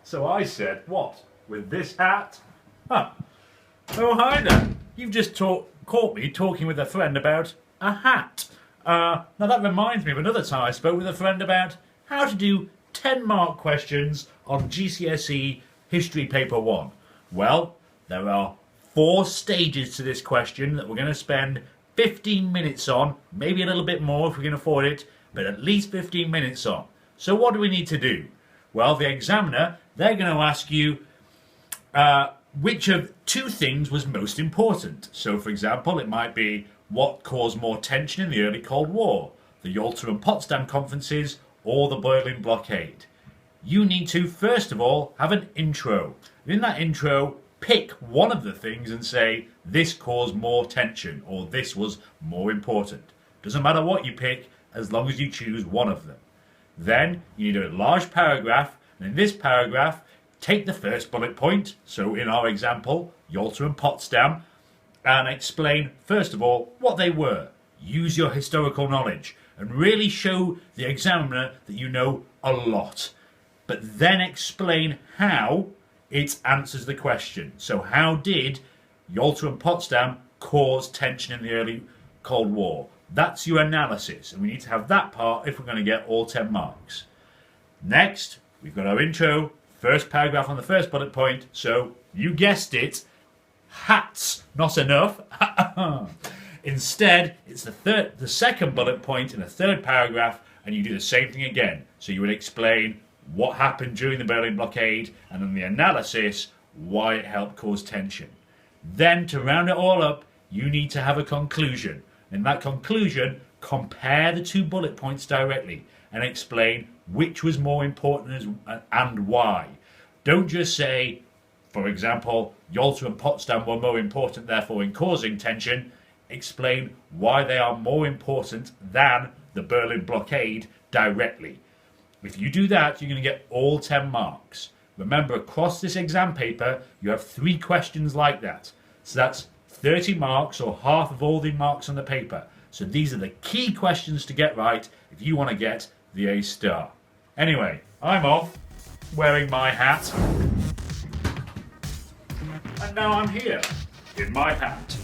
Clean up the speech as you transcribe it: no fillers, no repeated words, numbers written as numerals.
So I said, what, with this hat? Huh. Oh, hi there. You've just caught me talking with a friend about a hat. Now that reminds me of another time I spoke with a friend about how to do 10-mark questions on GCSE History Paper 1. Well, there are 4 stages to this question that we're going to spend 15 minutes on, maybe a little bit more if we can afford it, but at least 15 minutes on. So what do we need to do? Well, the examiner, they're going to ask you which of 2 things was most important. So, for example, it might be what caused more tension in the early Cold War, the Yalta and Potsdam conferences, or the Berlin blockade. You need to, first of all, have an intro. In that intro, pick one of the things and say, this caused more tension, or this was more important. Doesn't matter what you pick, as long as you choose one of them. Then, you need a large paragraph, and in this paragraph, take the first bullet point, so in our example, Yalta and Potsdam, and explain, first of all, what they were. Use your historical knowledge, and really show the examiner that you know a lot. But then explain how it answers the question. So how did Yalta and Potsdam cause tension in the early Cold War? That's your analysis, and we need to have that part if we're going to get all 10 marks. Next, we've got our intro, first paragraph on the first bullet point, so you guessed it, hats not enough. Instead, it's the second bullet point in the third paragraph, and you do the same thing again. So you would explain what happened during the Berlin blockade, and then the analysis, why it helped cause tension. Then, to round it all up, you need to have a conclusion. In that conclusion, compare the 2 bullet points directly and explain which was more important and why. Don't just say, for example, Yalta and Potsdam were more important, therefore, in causing tension. Explain why they are more important than the Berlin blockade directly. If you do that, you're going to get all 10 marks. Remember, across this exam paper, you have 3 questions like that. So that's 30 marks, or half of all the marks on the paper. So these are the key questions to get right if you want to get the A star. Anyway, I'm off, wearing my hat. And now I'm here, in my hat.